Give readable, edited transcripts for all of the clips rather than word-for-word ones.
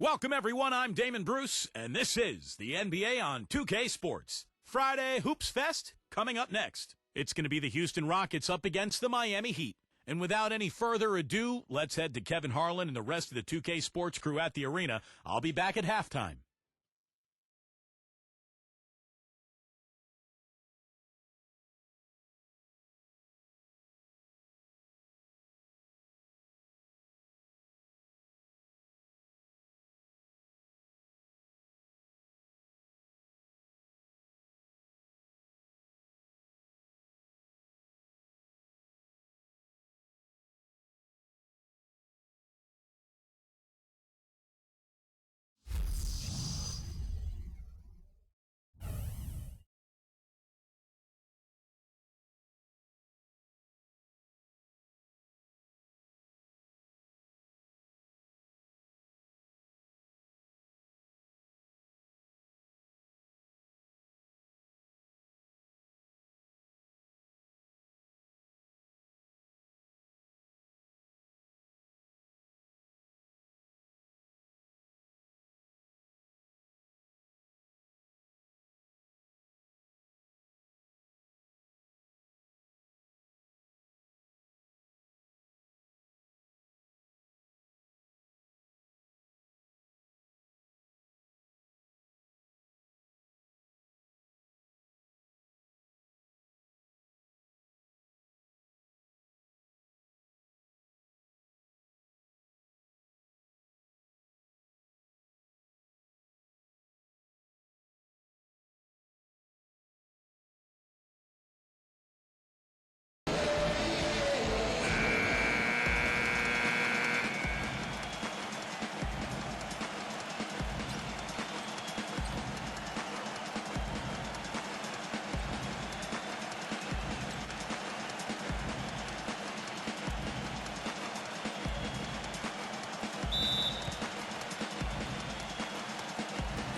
Welcome, everyone. I'm Damon Bruce, and this is the NBA on 2K Sports. Friday Hoops Fest coming up next. It's going to be the Houston Rockets up against the Miami Heat. And without any further ado, let's head to Kevin Harlan and the rest of the 2K Sports crew at the arena. I'll be back at halftime.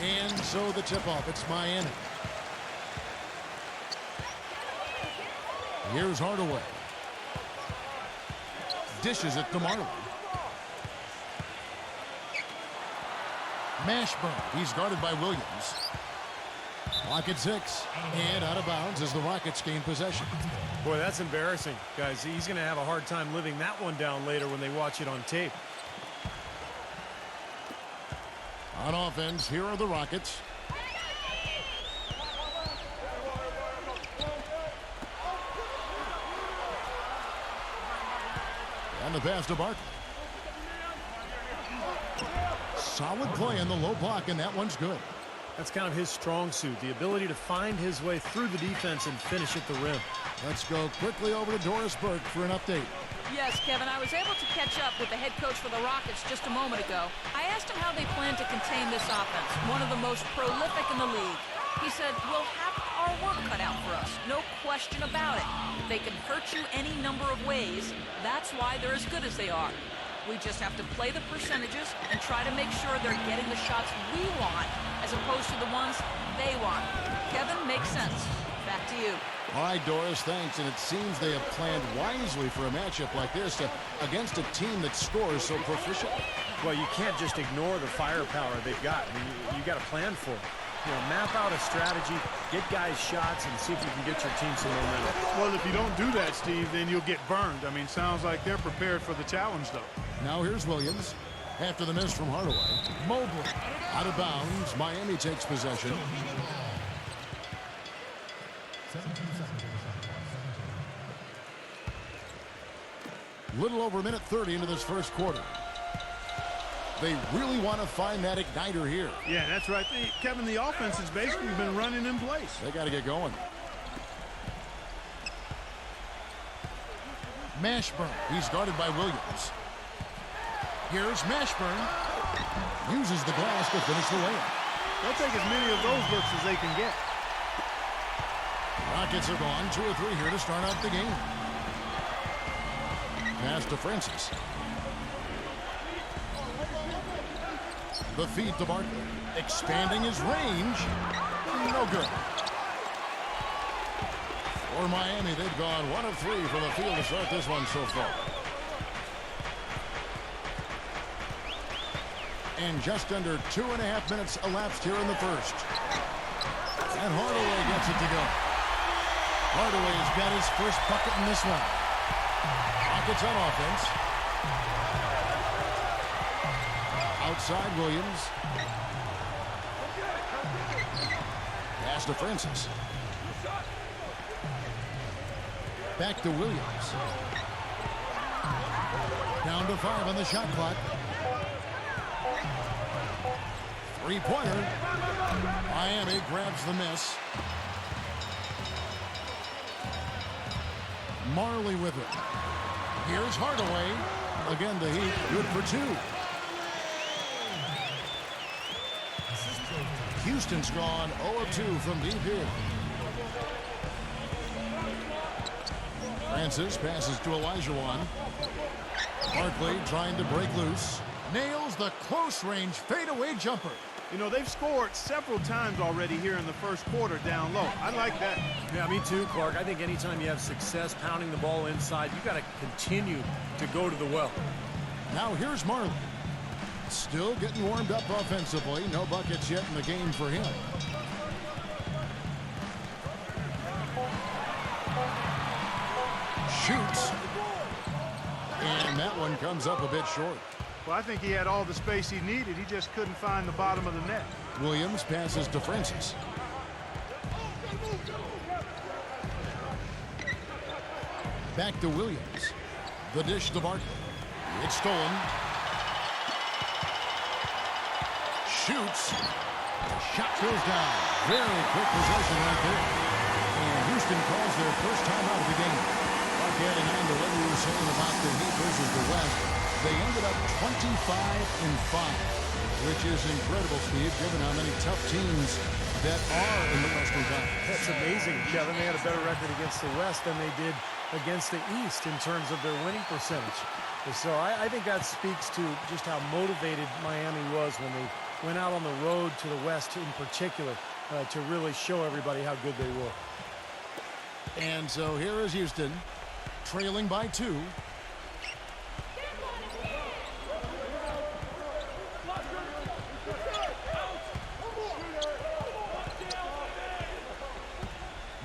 And so the tip-off, it's Miami. Here's Hardaway. Dishes it to Marley. Mashburn, he's guarded by Williams. Clock at 6, and out of bounds as the Rockets gain possession. Boy, that's embarrassing, guys. He's going to have a hard time living that one down later when they watch it on tape. On offense, here are the Rockets. And the pass to Barkley. Solid play in the low block, and that one's good. That's kind of his strong suit, the ability to find his way through the defense and finish at the rim. Let's go quickly over to Doris Burke for an update. Yes, Kevin, I was able to catch up with the head coach for the Rockets just a moment ago. I asked him how they plan to contain this offense, one of the most prolific in the league. He said, we'll have our work cut out for us, no question about it. They can hurt you any number of ways. That's why they're as good as they are. We just have to play the percentages and try to make sure they're getting the shots we want as opposed to the ones they want. Kevin, makes sense. Back to you. All right, Doris, thanks. And it seems they have planned wisely for a matchup like this against a team that scores so proficiently. Well, you can't just ignore the firepower they've got. I mean, you got to plan for it. You know, map out a strategy, get guys shots, and see if you can get your team some momentum. Well, if you don't do that, Steve, then you'll get burned. I mean, sounds like they're prepared for the challenge, though. Now here's Williams. After the miss from Hardaway. Mobley. Out of bounds. Miami takes possession. Little over a minute 30 into this first quarter. They really want to find that igniter here. Yeah, that's right. Kevin, the offense has basically been running in place. They got to get going. Mashburn, he's guarded by Williams. Here's Mashburn. Uses the glass to finish the layup. They'll take as many of those looks as they can get. Rockets are gone 2 or 3 here to start out the game. Pass to Francis. The feed to Barkley. Expanding his range. No good. For Miami, they've gone 1 of 3 from the field to start this one so far. And just under 2.5 minutes elapsed here in the first. And Hardaway gets it to go. Hardaway's got his first bucket in this one. Rockets on offense. Outside Williams. Pass to Francis. Back to Williams. Down to 5 on the shot clock. Three-pointer. Miami grabs the miss. Marley with it. Here's Hardaway. Again, the Heat good for 2. Houston's gone 0 of 2 from deep here. Francis passes to Elijah. Barkley trying to break loose. Nails the close-range fadeaway jumper. You know, they've scored several times already here in the first quarter down low. I like that. Yeah, me too, Clark. I think anytime you have success pounding the ball inside, you got to continue to go to the well. Now here's Marley. Still getting warmed up offensively. No buckets yet in the game for him. Shoots. And that one comes up a bit short. Well, I think he had all the space he needed. He just couldn't find the bottom of the net. Williams passes to Francis. Back to Williams. The dish to Barkley. It's stolen. Shoots. The shot goes down. Very quick possession right there. And Houston calls their first time out of the game. Like adding on to what we were saying about the Heat versus the West, they ended up 25-5, which is incredible, Steve, given how many tough teams that are in the Western Conference. That's amazing, Kevin. They had a better record against the West than they did against the East in terms of their winning percentage. So I think that speaks to just how motivated Miami was when they went out on the road to the West in particular to really show everybody how good they were. And so here is Houston, trailing by 2.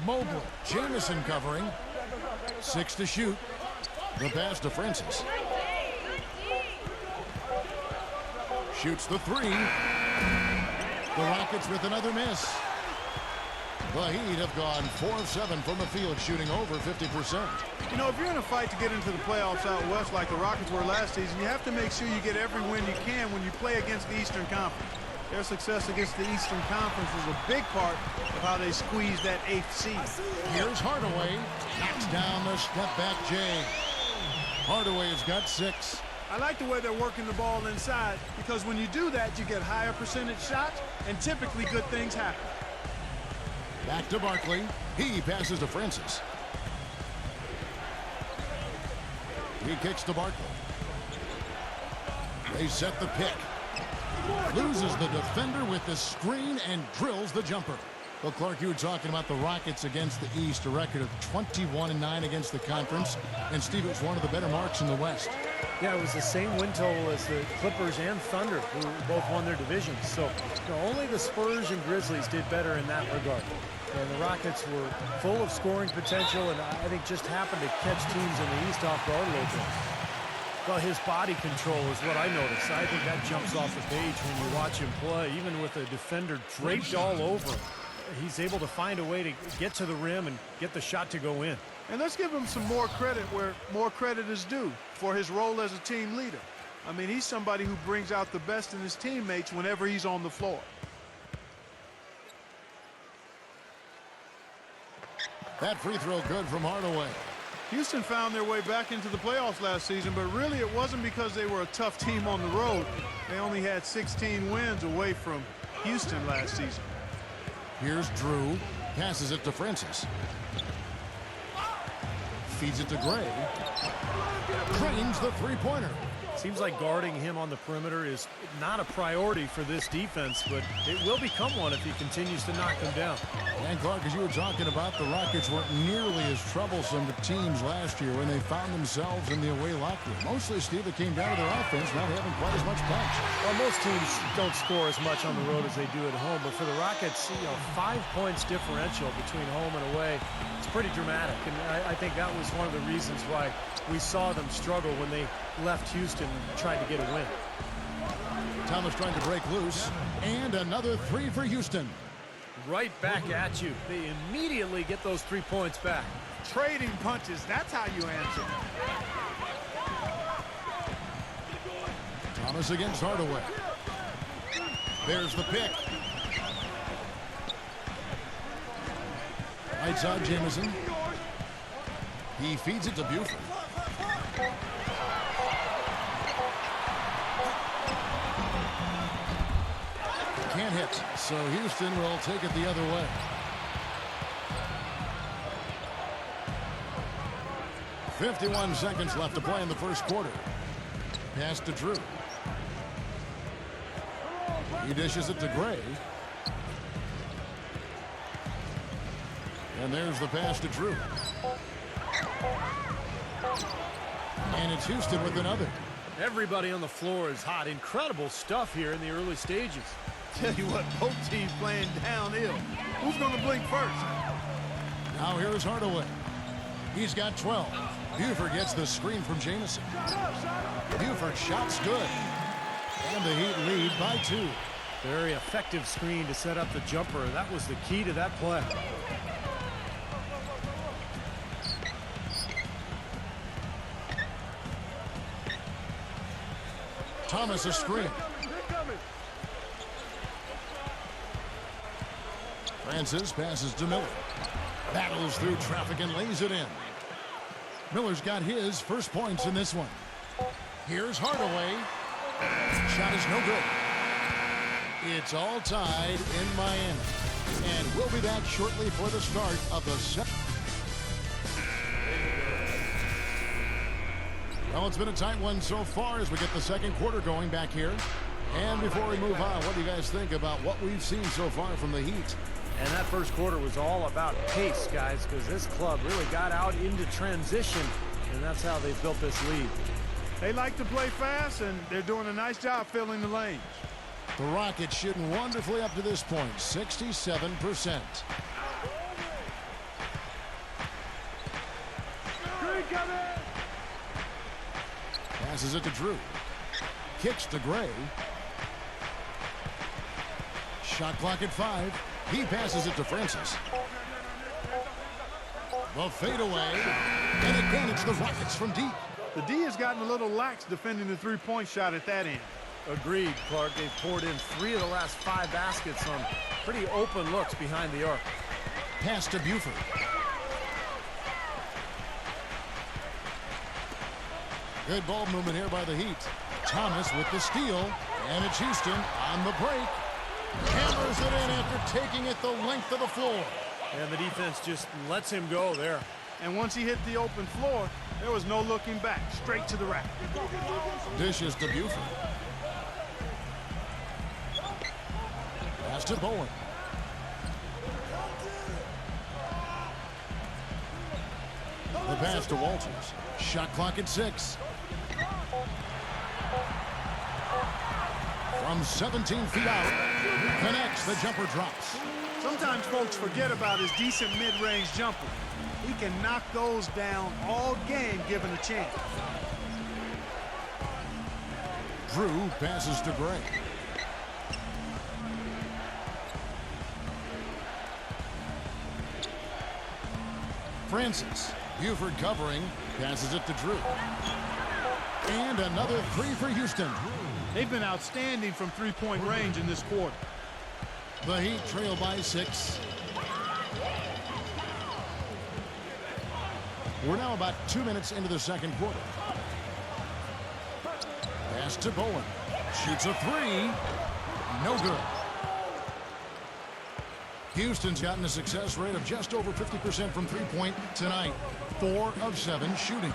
Mobley, Jamison covering. 6 to shoot. The pass to Francis. Shoots the 3. The Rockets with another miss. The Heat have gone 4 of 7 from the field, shooting over 50%. You know, if you're in a fight to get into the playoffs out west like the Rockets were last season, you have to make sure you get every win you can when you play against the Eastern Conference. Their success against the Eastern Conference is a big part of how they squeeze that 8th seed. Here's Hardaway. Knocks down the step-back J. Hardaway has got 6. I like the way they're working the ball inside because when you do that, you get higher percentage shots, and typically good things happen. Back to Barkley. He passes to Francis. He kicks to Barkley. They set the pick. Loses the defender with the screen and drills the jumper. Well, Clark, you were talking about the Rockets against the East, a record of 21-9 against the conference. And Steve, it was one of the better marks in the West. Yeah, it was the same win total as the Clippers and Thunder, who both won their divisions. So only the Spurs and Grizzlies did better in that regard. And the Rockets were full of scoring potential, and I think just happened to catch teams in the East off guard a little bit. Well, his body control is what I noticed. I think that jumps off the page when you watch him play. Even with a defender draped all over him, he's able to find a way to get to the rim and get the shot to go in. And let's give him some more credit where more credit is due for his role as a team leader. I mean, he's somebody who brings out the best in his teammates whenever he's on the floor. That free throw good from Hardaway. Houston found their way back into the playoffs last season, but really it wasn't because they were a tough team on the road. They only had 16 wins away from Houston last season. Here's Drew. Passes it to Francis. Feeds it to Gray. Drains the three-pointer. Seems like guarding him on the perimeter is not a priority for this defense, but it will become one if he continues to knock them down. And Clark, as you were talking about, the Rockets weren't nearly as troublesome to teams last year when they found themselves in the away locker room. Mostly, Steve, it came down to their offense not having quite as much punch. Well, most teams don't score as much on the road as they do at home, but for the Rockets, 5 points differential between home and away, it's pretty dramatic. And I think that was one of the reasons why we saw them struggle when they left Houston and tried to get a win. Thomas trying to break loose, and another three for Houston. Right back at you. They immediately get those 3 points back. Trading punches, that's how you answer. Thomas against Hardaway. There's the pick. Right side, Jamison. He feeds it to Buford. Can't hit, so Houston will take it the other way. .51 seconds left to play in the first quarter. Pass to Drew. He dishes it to Gray. And there's the pass to Drew. And it's Houston with another. Everybody on the floor is hot. Incredible stuff here in the early stages. Tell you what, both teams playing downhill. Who's going to blink first? Now here's Hardaway. He's got 12. Buford gets the screen from Jamison. Buford shot's good. And the Heat lead by 2. Very effective screen to set up the jumper. That was the key to that play. Thomas a screen. Francis passes to Miller. Battles through traffic and lays it in. Miller's got his first points in this one. Here's Hardaway. Shot is no good. It's all tied in Miami. And we'll be back shortly for the start of the second. Well, it's been a tight one so far as we get the second quarter going back here. And before we move on, what do you guys think about what we've seen so far from the Heat? And that first quarter was all about pace, guys, because this club really got out into transition, and that's how they built this lead. They like to play fast, and they're doing a nice job filling the lanes. The Rockets shooting wonderfully up to this point, 67%. Passes it to Drew. Kicks to Gray. Shot clock at 5. He passes it to Francis. The fadeaway. And again, it's the Rockets from deep. The D has gotten a little lax defending the three-point shot at that end. Agreed, Clark. They've poured in 3 of the last 5 baskets on pretty open looks behind the arc. Pass to Buford. Good ball movement here by the Heat. Thomas with the steal. And it's Houston on the break. Hammers it in after taking it the length of the floor. And the defense just lets him go there. And once he hit the open floor, there was no looking back. Straight to the rack. Dishes to Buford. Pass to Bowen. The pass to Walters. Shot clock at 6. From 17 feet out, connects, the jumper drops. Sometimes folks forget about his decent mid-range jumper. He can knock those down all game given a chance. Drew passes to Gray. Francis. Buford covering, passes it to Drew. And another 3 for Houston. They've been outstanding from three-point range in this quarter. The Heat trail by 6. We're now about 2 minutes into the second quarter. Pass to Bowen. Shoots a 3. No good. Houston's gotten a success rate of just over 50% from three-point tonight. 4 of 7 shooting.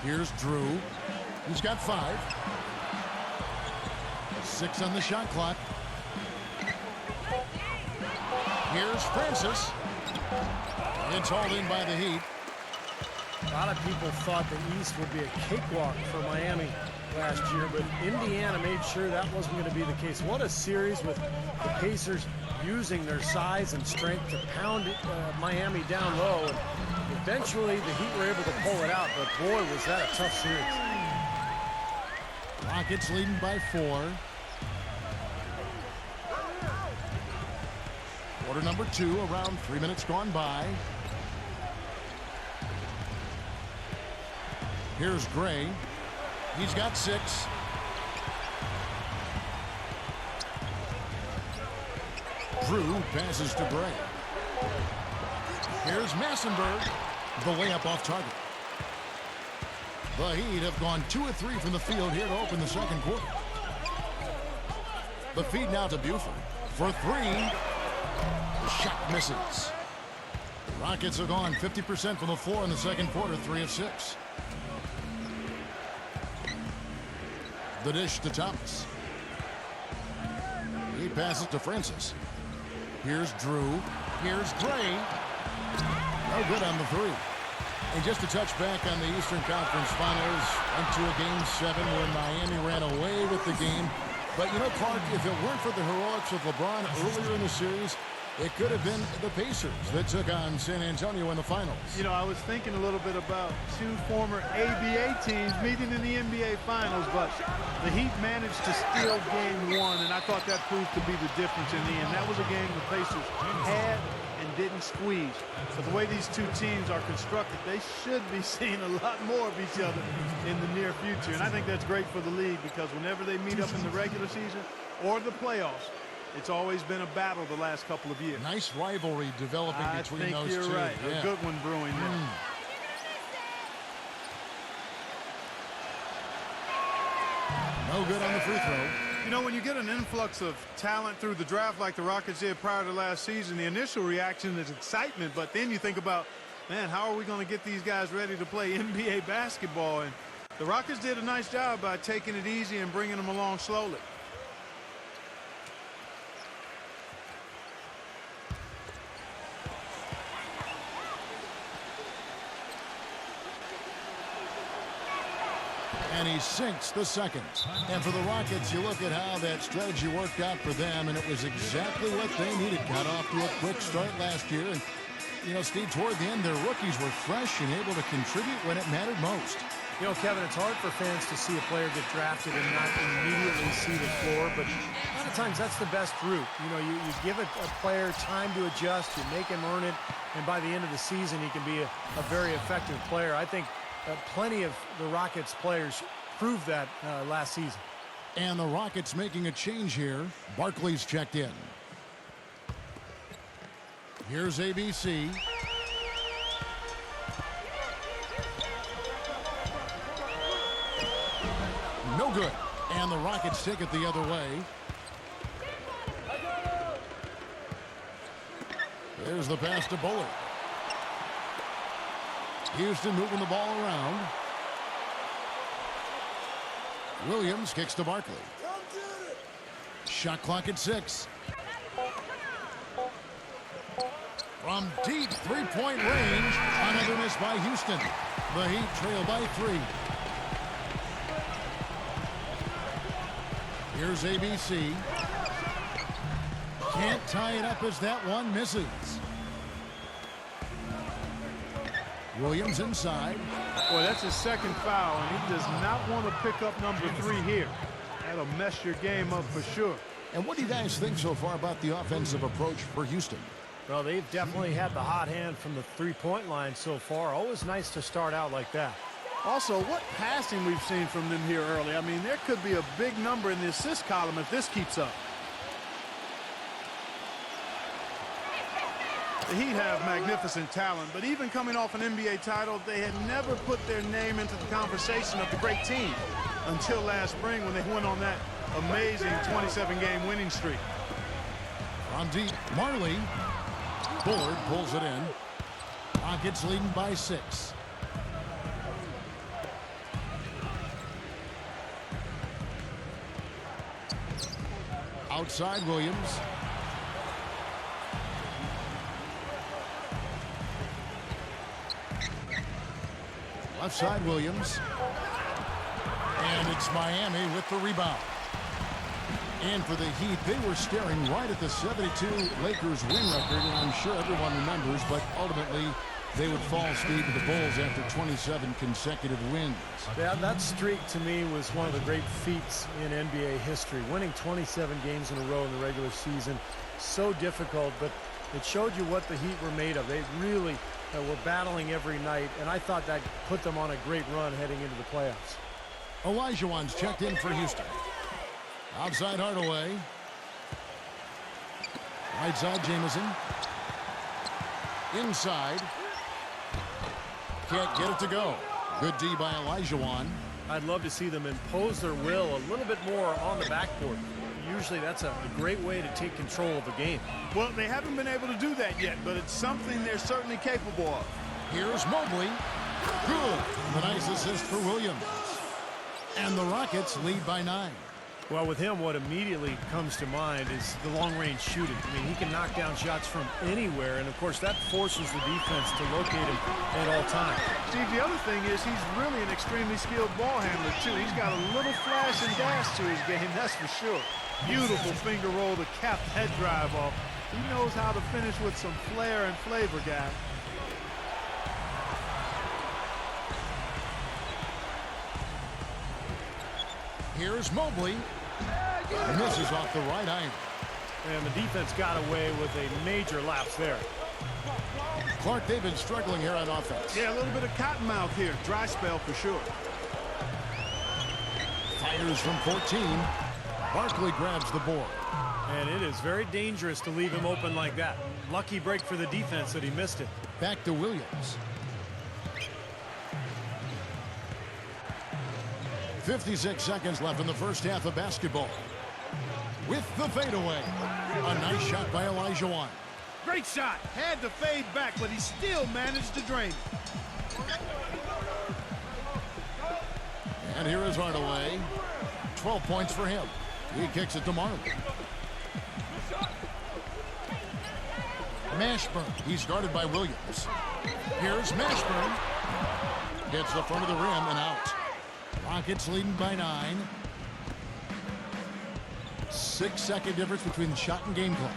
Here's Drew. He's got 5. 6 on the shot clock. Here's Francis. It's hauled in by the Heat. A lot of people thought the East would be a cakewalk for Miami last year, but Indiana made sure that wasn't going to be the case. What a series with the Pacers using their size and strength to pound Miami down low. And eventually, the Heat were able to pull it out, but boy, was that a tough series. Rockets leading by 4. Quarter number 2, around 3 minutes gone by. Here's Gray. He's got 6. Drew passes to Gray. Here's Massenberg. The layup off target. The Heat have gone 2 of 3 from the field here to open the second quarter. The feed now to Buford for 3. The shot misses. The Rockets have gone 50% from the floor in the second quarter, 3 of 6. The dish to Thomas. He passes to Francis. Here's Drew. Here's Gray. No good on the 3. And just to touch back on the Eastern Conference Finals, went to a Game 7 where Miami ran away with the game. But, you know, Clark, if it weren't for the heroics of LeBron earlier in the series, it could have been the Pacers that took on San Antonio in the finals. You know, I was thinking a little bit about 2 former ABA teams meeting in the NBA Finals, but the Heat managed to steal Game 1, and I thought that proved to be the difference in the end. That was a game the Pacers had and didn't squeeze. But the way these 2 teams are constructed, they should be seeing a lot more of each other in the near future. And I think that's great for the league because whenever they meet up in the regular season or the playoffs, it's always been a battle the last couple of years. Nice rivalry developing between those 2. I think you're right. Yeah. A good one brewing there. No good on the free throw. You know, when you get an influx of talent through the draft like the Rockets did prior to last season, the initial reaction is excitement, but then you think about, man, how are we going to get these guys ready to play NBA basketball? And the Rockets did a nice job by taking it easy and bringing them along slowly. And he sinks the second. And for the Rockets, you look at how that strategy worked out for them, and it was exactly what they needed. Got off to a quick start last year. And, you know, Steve, toward the end, their rookies were fresh and able to contribute when it mattered most. You know, Kevin, it's hard for fans to see a player get drafted and not immediately see the floor, but a lot of times that's the best route. You know, you give a player time to adjust, you make him earn it, and by the end of the season, he can be a very effective player. I think plenty of the Rockets players proved that last season. And the Rockets making a change here. Barkley's checked in. Here's ABC. No good. And the Rockets take it the other way. There's the pass to Bullard. Houston moving the ball around. Williams kicks to Barkley. Shot clock at 6. From deep three-point range, another miss by Houston. The Heat trail by 3. Here's ABC. Can't tie it up as that one misses. Williams inside. Boy, that's his second foul, and he does not want to pick up number 3 here. That'll mess your game up for sure. And what do you guys think so far about the offensive approach for Houston? Well, they've definitely had the hot hand from the three-point line so far. Always nice to start out like that. Also, what passing we've seen from them here early. I mean, there could be a big number in the assist column if this keeps up. The Heat have magnificent talent, but even coming off an NBA title, they had never put their name into the conversation of the great team until last spring when they went on that amazing 27-game winning streak. On deep, Marley. Bullard pulls it in. Rockets leading by 6. Outside Williams. Left side Williams. And it's Miami with the rebound. And for the Heat, they were staring right at the 72 Lakers win record, and I'm sure everyone remembers, but ultimately they would fall, Steve, to the Bulls after 27 consecutive wins. Yeah, that streak to me was one of the great feats in NBA history. Winning 27 games in a row in the regular season, so difficult, but it showed you what the Heat were made of. They really were battling every night, and I thought that put them on a great run heading into the playoffs. Olajuwon's checked in for Houston. Outside Hardaway. Right side Jamison. Inside. Can't get it to go. Good D by Olajuwon. I'd love to see them impose their will a little bit more on the backcourt. Usually that's a great way to take control of a game. Well, they haven't been able to do that yet, but it's something they're certainly capable of. Here's Mobley. Good. The nice assist for Williams. And the Rockets lead by 9. Well, with him, what immediately comes to mind is the long-range shooting. I mean, he can knock down shots from anywhere, and of course, that forces the defense to locate him at all times. Steve, the other thing is he's really an extremely skilled ball handler, too. He's got a little flash and dash to his game, that's for sure. Beautiful finger roll to cap head drive off. He knows how to finish with some flair and flavor, guys. Here's Mobley. Misses off the right iron. And the defense got away with a major lapse there. Clark, they've been struggling here on offense. Yeah, a little bit of cottonmouth here. Dry spell for sure. Fires from 14. Barkley grabs the board. And it is very dangerous to leave him open like that. Lucky break for the defense that he missed it. Back to Williams. 56 seconds left in the first half of basketball. With the fadeaway. A nice shot by Olajuwon. Great shot. Had to fade back, but he still managed to drain it. And here is Hardaway. 12 points for him. He kicks it to Marley. Mashburn. He's guarded by Williams. Here's Mashburn. Hits the front of the rim and out. Rockets leading by 9. 6-second difference between the shot and game clock.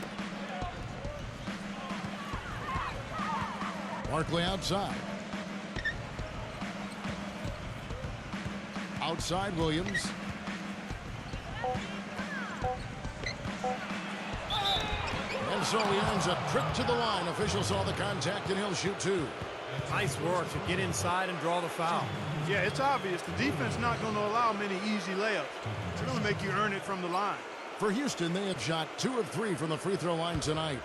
Barkley outside. Outside Williams. And so he earns a trip to the line. Officials saw the contact and he'll shoot 2. Nice work to get inside and draw the foul. Yeah, it's obvious. The defense not going to allow many easy layups. It's going to make you earn it from the line. For Houston, they have shot 2 of 3 from the free throw line tonight.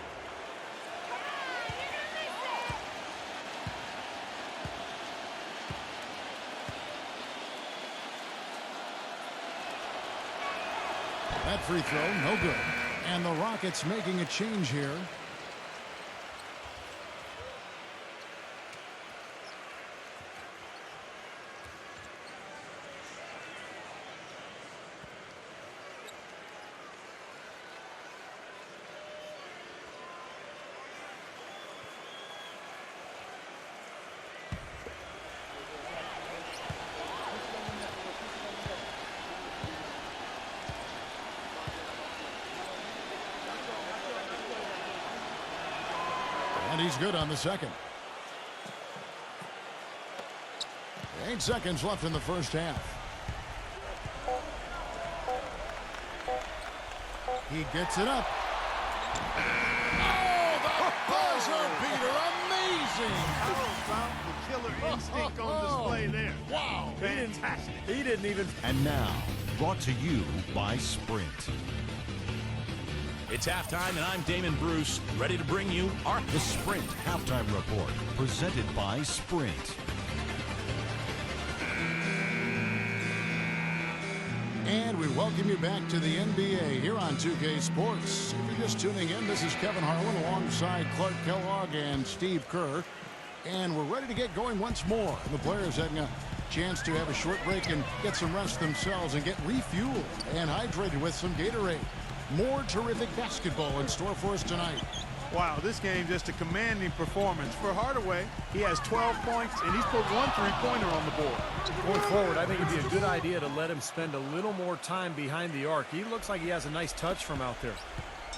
That free throw, no good. And the Rockets making a change here. And he's good on the second. 8 seconds left in the first half. He gets it up. Oh, the buzzer beater. Amazing. How about the killer instinct on display there? Wow. Fantastic. He didn't even... And now, brought to you by Sprint. It's halftime, and I'm Damon Bruce, ready to bring you our The Sprint Halftime Report, presented by Sprint. And we welcome you back to the NBA here on 2K Sports. If you're just tuning in, this is Kevin Harlan alongside Clark Kellogg and Steve Kerr. And we're ready to get going once more. The players having a chance to have a short break and get some rest themselves and get refueled and hydrated with some Gatorade. More terrific basketball in store for us tonight. Wow, this game just a commanding performance. For Hardaway, he has 12 points, and he's put one three-pointer on the board. Going forward, I think it'd be a good idea to let him spend a little more time behind the arc. He looks like he has a nice touch from out there.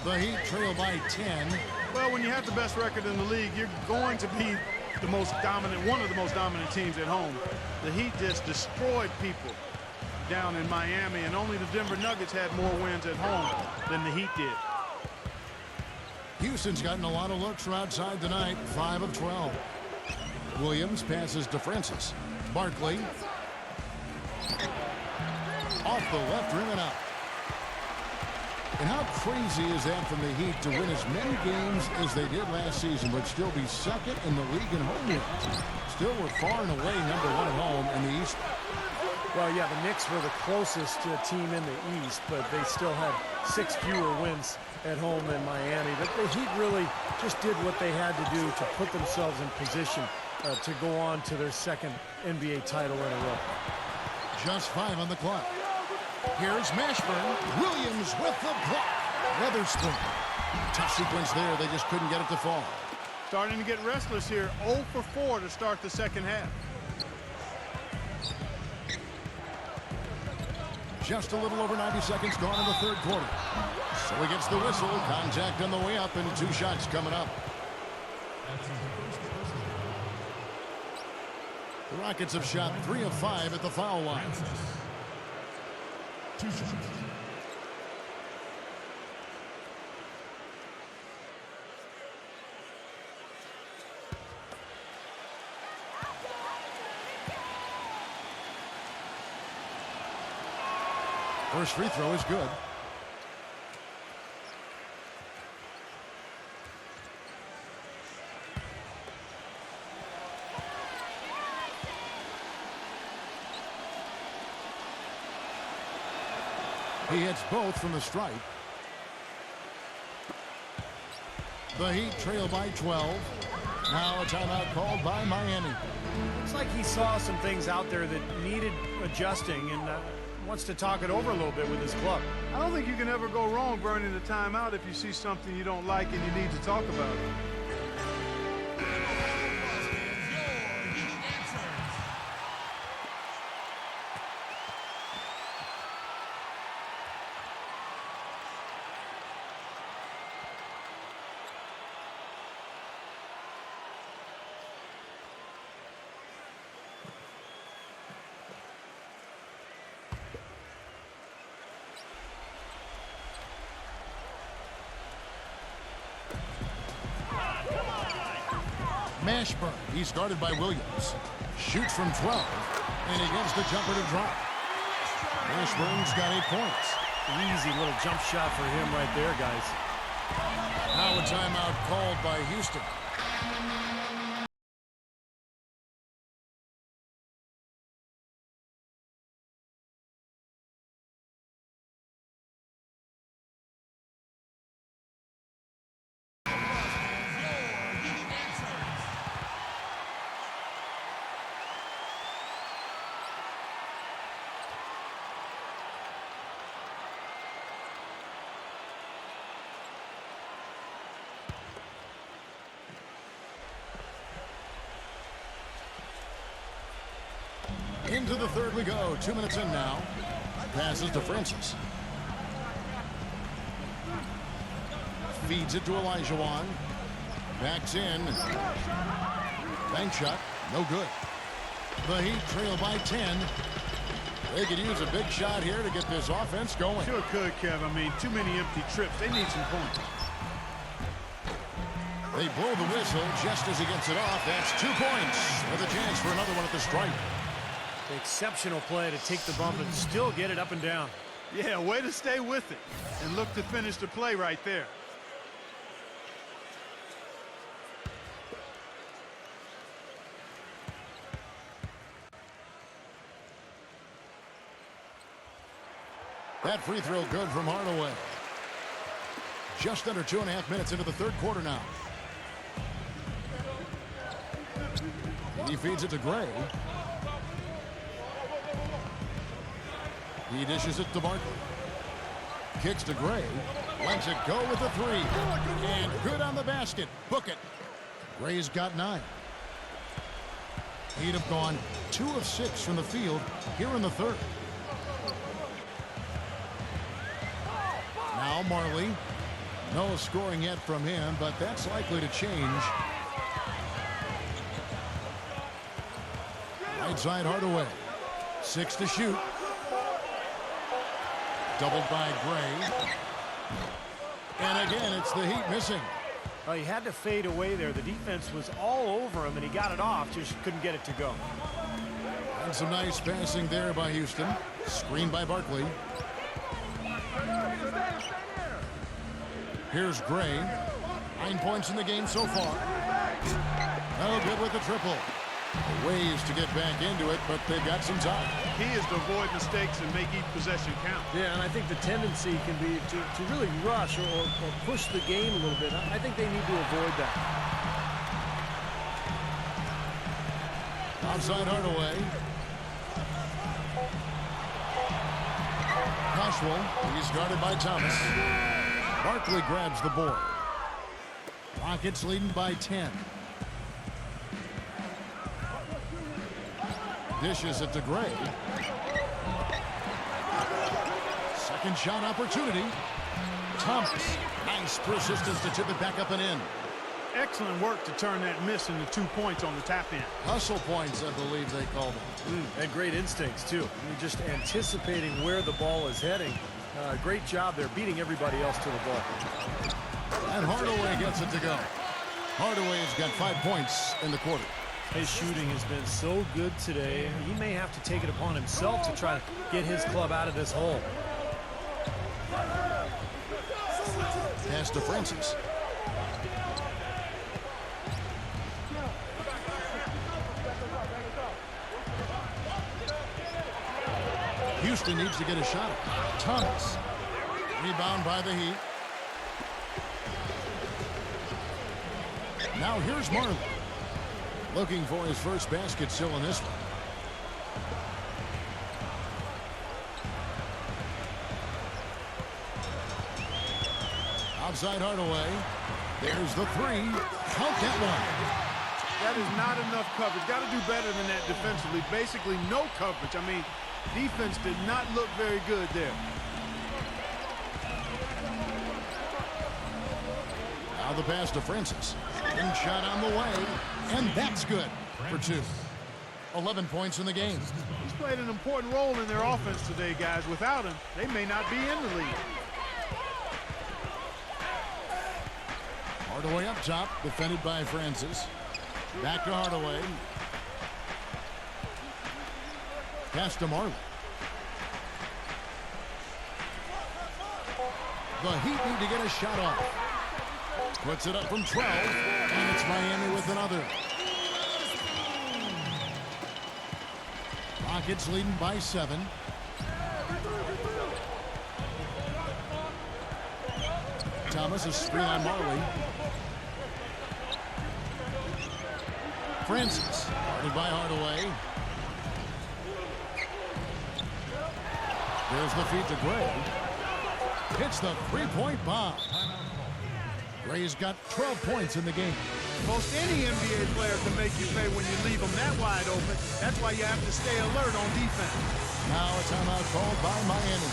The Heat trail by 10. Well, when you have the best record in the league, you're going to be the most dominant, one of the most dominant teams at home. The Heat just destroyed people down in Miami, and only the Denver Nuggets had more wins at home than the Heat did. Houston's gotten a lot of looks from outside tonight, 5 of 12. Williams passes to Francis. Barkley. Off the left rim and out. And how crazy is that from the Heat to win as many games as they did last season, but still be second in the league in home wins? Still, we're far and away number one at home in the East. Well, yeah, the Knicks were the closest team in the East, but they still had 6 fewer wins at home than Miami. But the Heat really just did what they had to do to put themselves in position to go on to their second NBA title in a row. Just 5 on the clock. Here's Mashburn. Williams with the block. Weatherspoon. Tough sequence there. They just couldn't get it to fall. Starting to get restless here. 0 for 4 to start the second half. Just a little over 90 seconds gone in the third quarter. So he gets the whistle. Contact on the way up, and 2 shots coming up. The Rockets have shot 3 of 5 at the foul line. 2 shots. First free throw is good. He hits both from the stripe. The Heat trail by 12. Now a timeout called by Miami. Looks like he saw some things out there that needed adjusting and wants to talk it over a little bit with his club. I don't think you can ever go wrong burning a timeout if you see something you don't like and you need to talk about it. Mashburn, he's guarded by Williams. Shoots from 12, and he gets the jumper to drop. Mashburn's got 8 points. Easy little jump shot for him right there, guys. Now a timeout called by Houston. Into the third we go. 2 minutes in now. Passes to Francis. Feeds it to Olajuwon. Backs in. Bank shot. No good. The Heat trail by 10. They could use a big shot here to get this offense going. Sure could, Kev. I mean, too many empty trips. They need some points. They blow the whistle just as he gets it off. That's 2 points with a chance for another one at the stripe. Exceptional play to take the bump and still get it up and down. Yeah, way to stay with it and look to finish the play right there. That free throw good from Hardaway. Just under 2.5 minutes into the third quarter now. He feeds it to Gray. He dishes it to Barkley. Kicks to Gray. Lets it go with a three. And good on the basket. Book it. Gray's got 9. He'd have gone 2 of 6 from the field here in the third. Now Marley. No scoring yet from him, but that's likely to change. Right side Hardaway. 6 to shoot. Doubled by Gray. And again, it's the Heat missing. Well, he had to fade away there. The defense was all over him, and he got it off, just couldn't get it to go. And some nice passing there by Houston. Screen by Barkley. Here's Gray. 9 points in the game so far. No good with the triple. Ways to get back into it, but they've got some time. Key is to avoid mistakes and make each possession count. Yeah, and I think the tendency can be to really rush or push the game a little bit. I think they need to avoid that. Outside Hardaway. Cashwell. He's guarded by Thomas. Barkley grabs the board. Rockets leading by 10. Dishes it to Gray. Second shot opportunity. Thomas. Nice persistence to tip it back up and in. Excellent work to turn that miss into 2 points on the tap in. Hustle points, I believe they call them. And great instincts, too. You're just anticipating where the ball is heading. Great job there, beating everybody else to the ball. And Hardaway gets it to go. Hardaway's got 5 points in the quarter. His shooting has been so good today. He may have to take it upon himself to try to get his club out of this hole. Pass to Francis. Houston needs to get a shot. Thomas. Rebound by the Heat. Now here's Marley. Looking for his first basket still in this one. Outside Hardaway. There's the three. Count that one. That is not enough coverage. Got to do better than that defensively. Basically no coverage. I mean, defense did not look very good there. Now the pass to Francis. And shot on the way. And that's good for 2. 11 points in the game. He's played an important role in their offense today, guys. Without him, they may not be in the lead. Hardaway up top, defended by Francis. Back to Hardaway. Pass to Marley. The Heat need to get a shot off. Puts it up from 12, and it's Miami with another. Rockets leading by 7. Thomas is screen on Marley. Francis, guarded by Hardaway. There's the feed to Gray. Hits the three-point bomb. Gray's got 12 points in the game. Most any NBA player can make you pay when you leave them that wide open. That's why you have to stay alert on defense. Now a timeout called by Miami.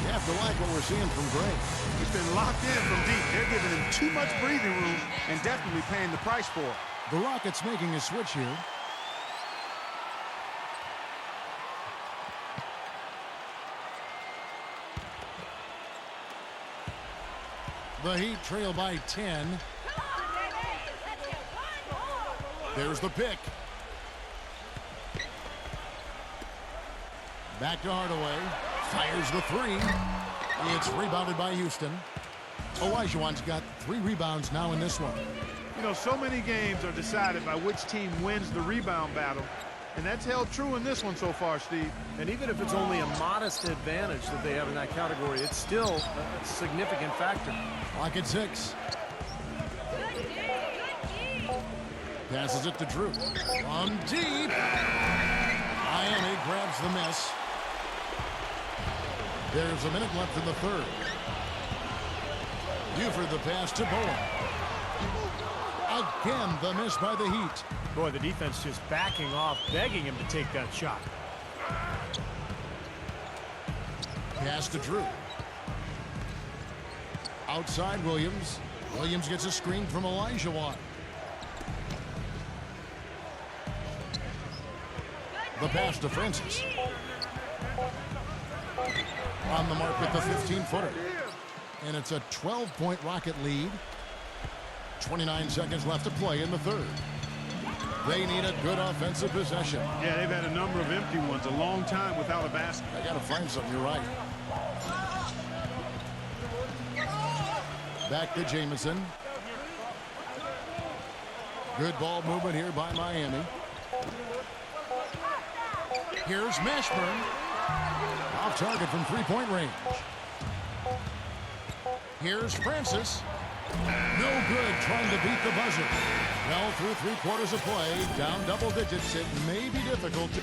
You have to like what we're seeing from Gray. He's been locked in from deep. They're giving him too much breathing room and definitely paying the price for it. The Rockets making a switch here. The Heat trail by 10. There's the pick. Back to Hardaway. Fires the three. It's rebounded by Houston. Olajuwon's got 3 rebounds now in this one. You know, so many games are decided by which team wins the rebound battle. And that's held true in this one so far, Steve. And even if it's only a modest advantage that they have in that category, it's still a significant factor. Clock at 6. Passes it to Drew. From deep. Miami grabs the miss. There's a minute left in the third. Buford the pass to Bowen. Again, the miss by the Heat. Boy, the defense just backing off, begging him to take that shot. Pass to Drew. Outside Williams. Williams gets a screen from Olajuwon. The pass to Francis. On the mark with the 15-footer. And it's a 12-point Rocket lead. 29 seconds left to play in the third. They need a good offensive possession. Yeah, they've had a number of empty ones, a long time without a basket. I got to find something, you're right. Back to Jamison. Good ball movement here by Miami. Here's Mashburn. Off target from three-point range. Here's Francis. No good trying to beat the buzzer. Well, through three-quarters of play, down double digits, it may be difficult to...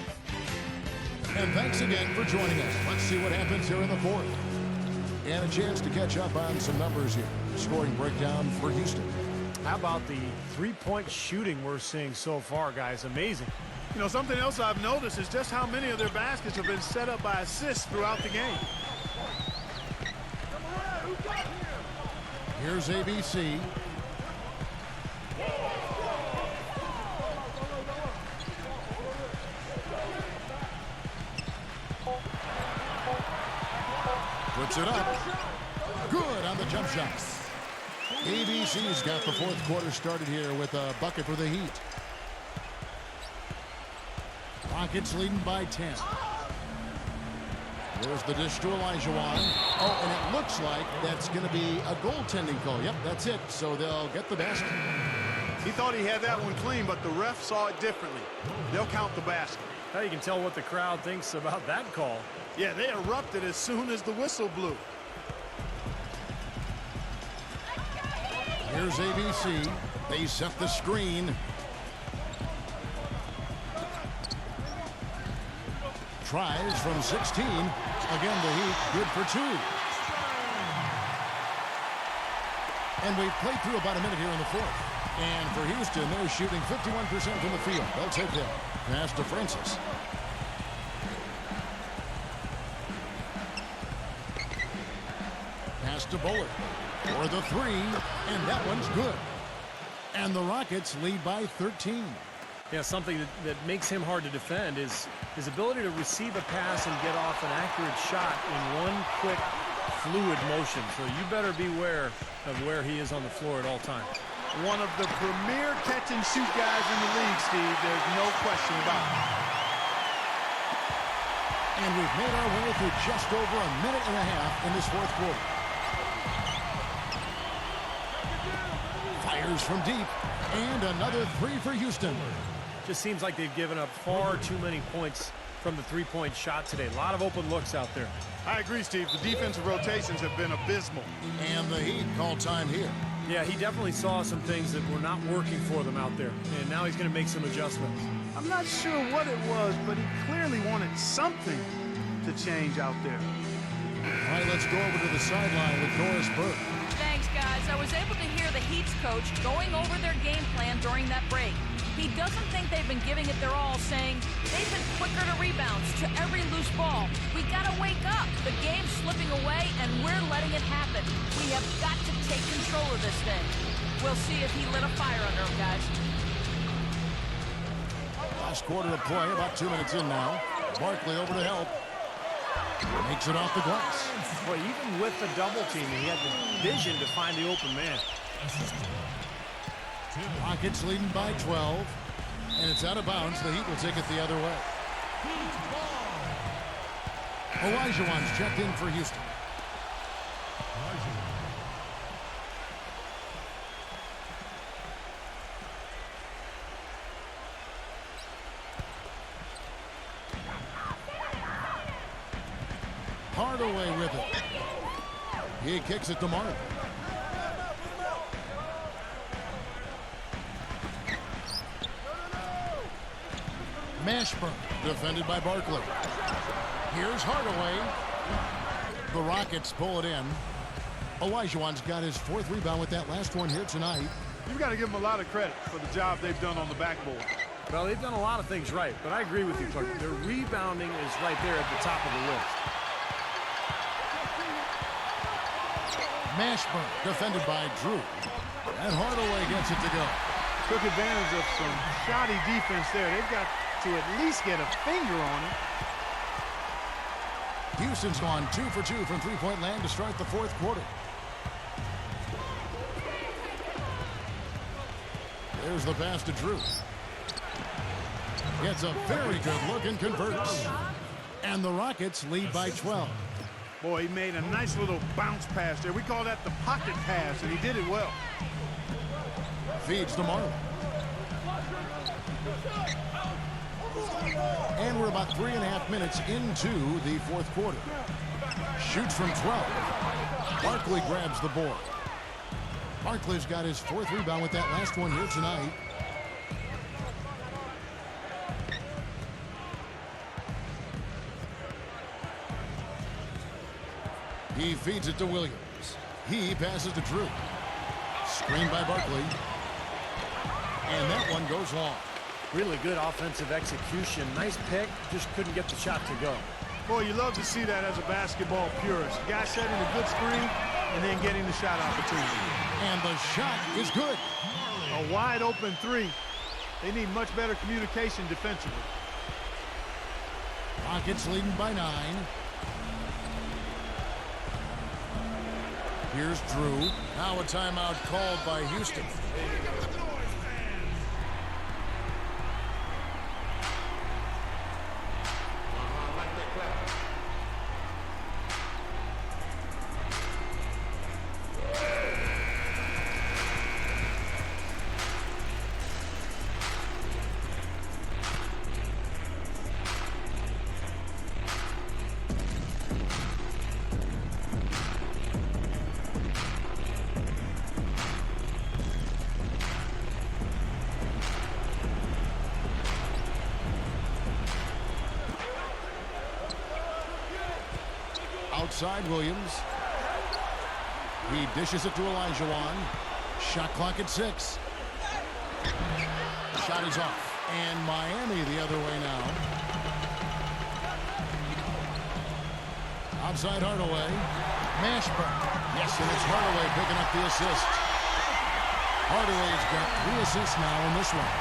And thanks again for joining us. Let's see what happens here in the fourth. And a chance to catch up on some numbers here. Scoring breakdown for Houston. How about the three-point shooting we're seeing so far, guys? Amazing. You know, something else I've noticed is just how many of their baskets have been set up by assists throughout the game. Here's ABC. Puts it up. Good on the jump shot. ABC's got the fourth quarter started here with a bucket for the Heat. Rockets leading by 10. There's the dish to Olajuwon. Oh, and it looks like that's going to be a goaltending call. Yep, that's it. So they'll get the basket. He thought he had that one clean, but the ref saw it differently. They'll count the basket. Now you can tell what the crowd thinks about that call. Yeah, they erupted as soon as the whistle blew. Here's ABC. They set the screen. Tries from 16. Again, the Heat good for two. And we've played through about a minute here in the fourth. And for Houston, they're shooting 51% from the field. They'll take that. Pass to Francis. Pass to Bullard for the three, and that one's good. And the Rockets lead by 13. Yeah, something that makes him hard to defend is his ability to receive a pass and get off an accurate shot in one quick, fluid motion. So you better beware of where he is on the floor at all times. One of the premier catch-and-shoot guys in the league, Steve. There's no question about it. And we've made our way through just over a minute and a half in this fourth quarter. Fires from deep, and another three for Houston. Just seems like they've given up far too many points from the three-point shot today. A lot of open looks out there. I agree, Steve. The defensive rotations have been abysmal. And the Heat call time here. Yeah, he definitely saw some things that were not working for them out there. And now he's going to make some adjustments. I'm not sure what it was, but he clearly wanted something to change out there. All right, let's go over to the sideline with Doris Burke. Thanks, guys. I was able to hear the Heat's coach going over their game plan during that break. He doesn't think they've been giving it their all, saying they've been quicker to rebounds, to every loose ball. We gotta wake up. The game's slipping away, and we're letting it happen. We have got to take control of this thing. We'll see if he lit a fire under them, guys. Last quarter of play, about 2 minutes in now. Barkley over to help. Makes it off the glass. Well, even with the double team, he had the vision to find the open man. Rockets leading by 12. And it's out of bounds. The Heat will take it the other way. Olajuwon's checked in for Houston. Hardaway with it. He kicks it to Mark. Mashburn, defended by Barkley. Here's Hardaway. The Rockets pull it in. Olajuwon's got his 4th rebound with that last one here tonight. You've got to give them a lot of credit for the job they've done on the backboard. Well, they've done a lot of things right, but I agree with you, Clark. Their rebounding is right there at the top of the list. Mashburn defended by Drew. And Hardaway gets it to go. Took advantage of some shoddy defense there. They've got to at least get a finger on it. Houston's gone 2 for 2 from three-point land to start the 4th quarter. There's the pass to Drew. Gets a very good look and converts. And the Rockets lead by 12. Boy, he made a nice little bounce pass there. We call that the pocket pass, and he did it well. Feeds to Marley. And we're about 3.5 minutes into the 4th quarter. Shoots from 12. Barkley grabs the board. Barkley's got his 4th rebound with that last one here tonight. He feeds it to Williams. He passes to Drew. Screen by Barkley. And that one goes long. Really good offensive execution. Nice pick, just couldn't get the shot to go. Boy, you love to see that as a basketball purist. Guy setting a good screen and then getting the shot opportunity. And the shot is good. A wide open 3. They need much better communication defensively. Rockets leading by 9. Here's Drew. Now a timeout called by Houston. Outside Williams. He dishes it to Olajuwon. Shot clock at 6. Shot is off. And Miami the other way now. Outside Hardaway. Mashburn. Yes, and it's Hardaway picking up the assist. Hardaway's got 3 assists now in this one.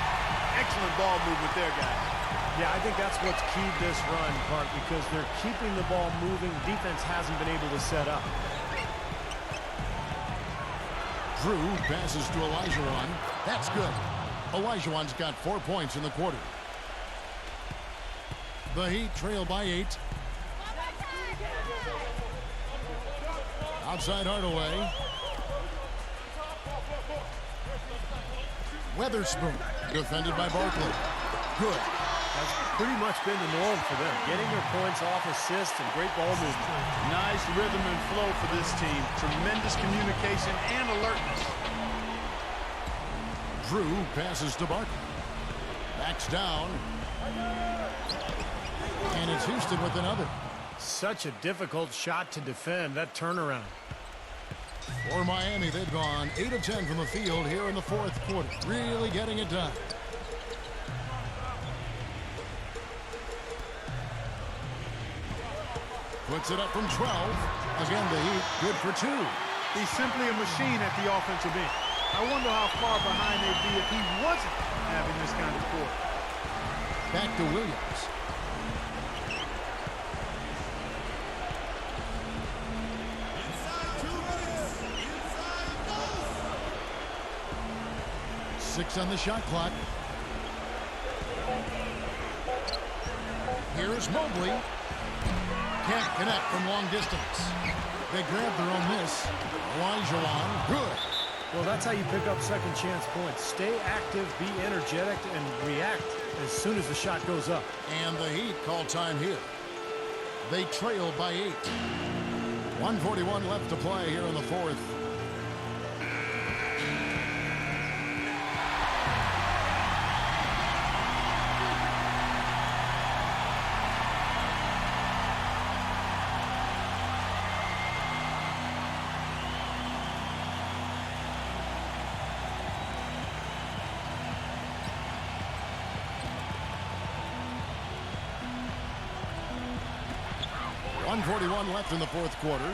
Excellent ball movement there, guys. Yeah, I think that's what's keyed this run, Clark, because they're keeping the ball moving. Defense hasn't been able to set up. Drew passes to Olajuwon. That's good. Olajuwon's got 4 points in the quarter. The Heat trail by 8. Outside Hardaway. Weatherspoon defended by Barkley. Good. That's pretty much been the norm for them. Getting their points off assists and great ball movement. Nice rhythm and flow for this team. Tremendous communication and alertness. Drew passes to Barkley. Backs down. And it's Houston with another. Such a difficult shot to defend, that turnaround. For Miami, they've gone 8 of 10 from the field here in the 4th quarter. Really getting it done. Puts it up from 12. Again, the Heat good for 2. He's simply a machine at the offensive end. I wonder how far behind they'd be if he wasn't having this kind of quarter. Back to Williams. Six on the shot clock. Here's Mobley. Can't connect from long distance. They grab their own miss. Olajuwon, good. Well, that's how you pick up second chance points. Stay active, be energetic, and react as soon as the shot goes up. And the Heat call time here. They trail by 8. 1:41 left to play here in the 4th. 1:41 left in the fourth quarter.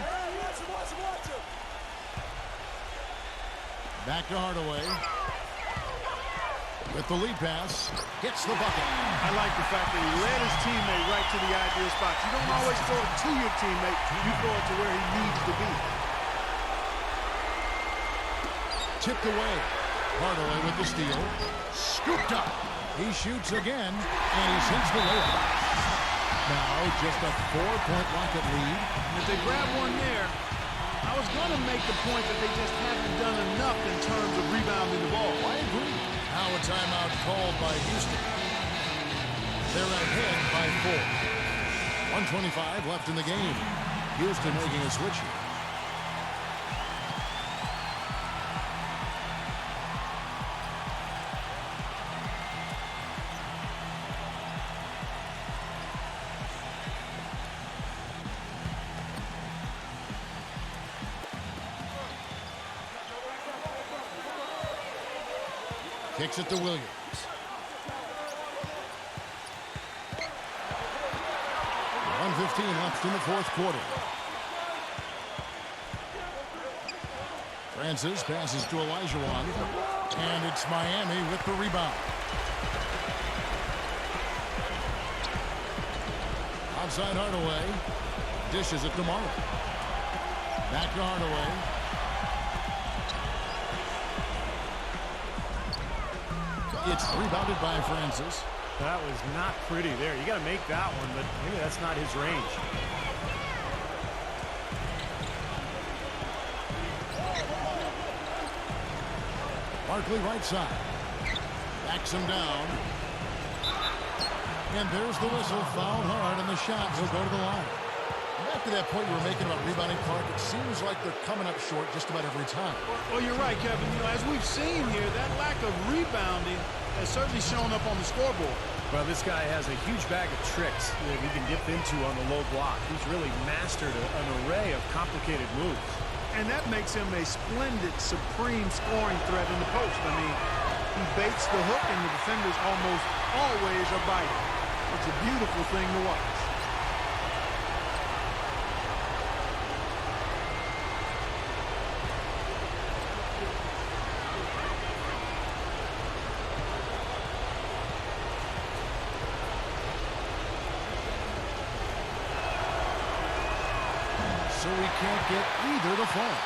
Back to Hardaway. With the lead pass, gets the bucket. I like the fact that he led his teammate right to the ideal spot. You don't always throw it to your teammate. You throw it to where he needs to be. Tipped away. Hardaway with the steal. Scooped up. He shoots again, and he sinks the layup. Now just a 4-point Rocket lead. If they grab one there, I was going to make the point that they just haven't done enough in terms of rebounding the ball. I agree. Now a timeout called by Houston. They're ahead by 4. 1:25 left in the game. Houston making a switch here. Kicks it to Williams. .115 left in the fourth quarter. Francis passes to Olajuwon. And it's Miami with the rebound. Outside Hardaway. Dishes it to Marley. Back to Hardaway. It's rebounded by Francis. That was not pretty there. You got to make that one, but maybe that's not his range. Barkley right side. Backs him down. And there's the whistle. Fouled hard, and the shot will go to the line. Back to that point you were making about rebounding, Clark, it seems like they're coming up short just about every time. Well, you're right, Kevin. You know, as we've seen here, that lack of rebounding has certainly shown up on the scoreboard. Well, this guy has a huge bag of tricks that he can dip into on the low block. He's really mastered an array of complicated moves. And that makes him a splendid, supreme scoring threat in the post. I mean, he baits the hook, and the defenders almost always are biting. It's a beautiful thing to watch. So he can't get either to fall.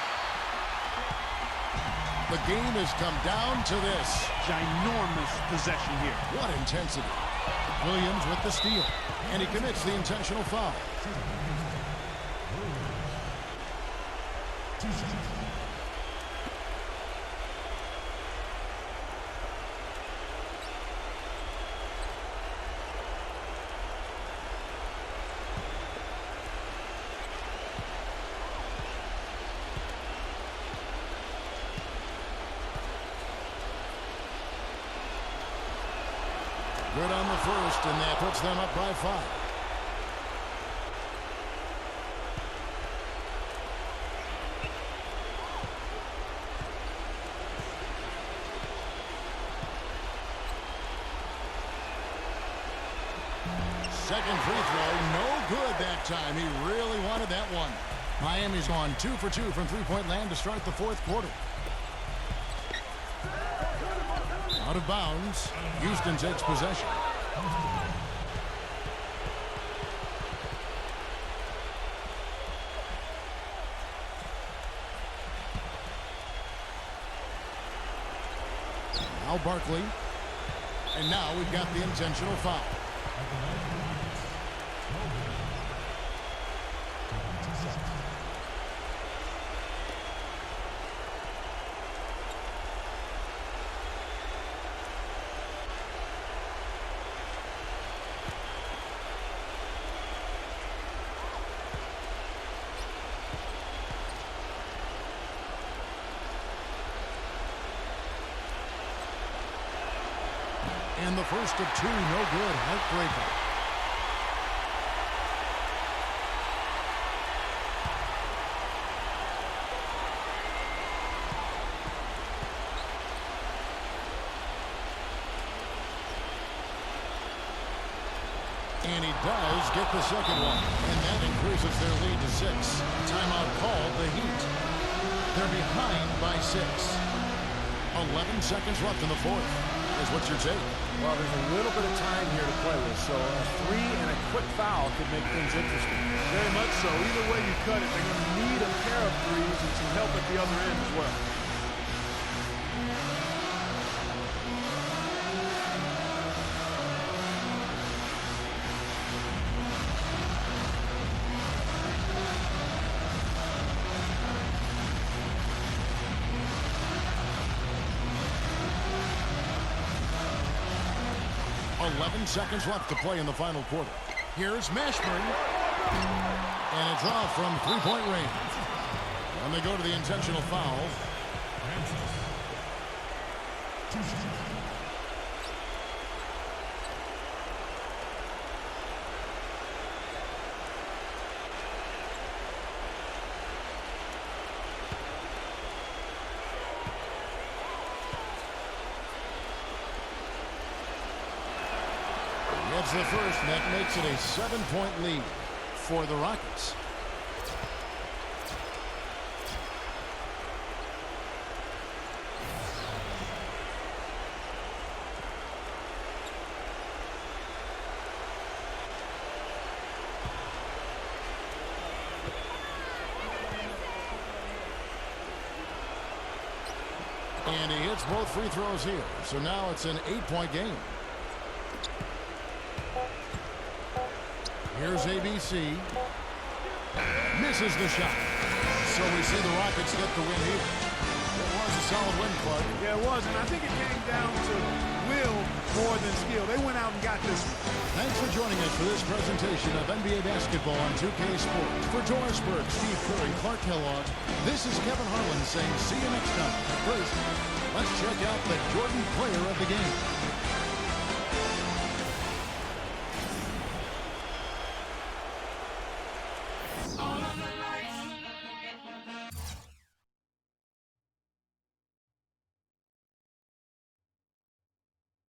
The game has come down to this. Ginormous possession here. What intensity. Williams with the steal. And he commits the intentional foul. Good on the first, and that puts them up by 5. Second free throw, no good that time. He really wanted that one. Miami's gone 2 for 2 from three-point land to start the fourth quarter. Out of bounds. Houston takes possession. Now Barkley. And now we've got the intentional foul. And the first of 2, no good. Heartbreaker. And he does get the second one. And that increases their lead to 6. Timeout called the Heat. They're behind by 6. 11 seconds left in the fourth. What's your take? Well, there's a little bit of time here to play with, so a 3 and a quick foul could make things interesting. Very much so. Either way you cut it, they're going to need a pair of threes and some help at the other end as well. Seconds left to play in the final quarter. Here's Mashburn. And a draw from three-point range. And they go to the intentional foul. That's the first, and that makes it a 7-point lead for the Rockets. And he hits both free throws here, so now it's an 8-point game. Here's ABC. Misses the shot. So we see the Rockets get the win here. It was a solid win, Clark. Yeah, it was, and I think it came down to will more than skill. They went out and got this one. Thanks for joining us for this presentation of NBA basketball on 2K Sports. For Doris Burke, Steve Curry, Clark Kellogg, this is Kevin Harlan saying see you next time. First, let's check out the Jordan player of the game.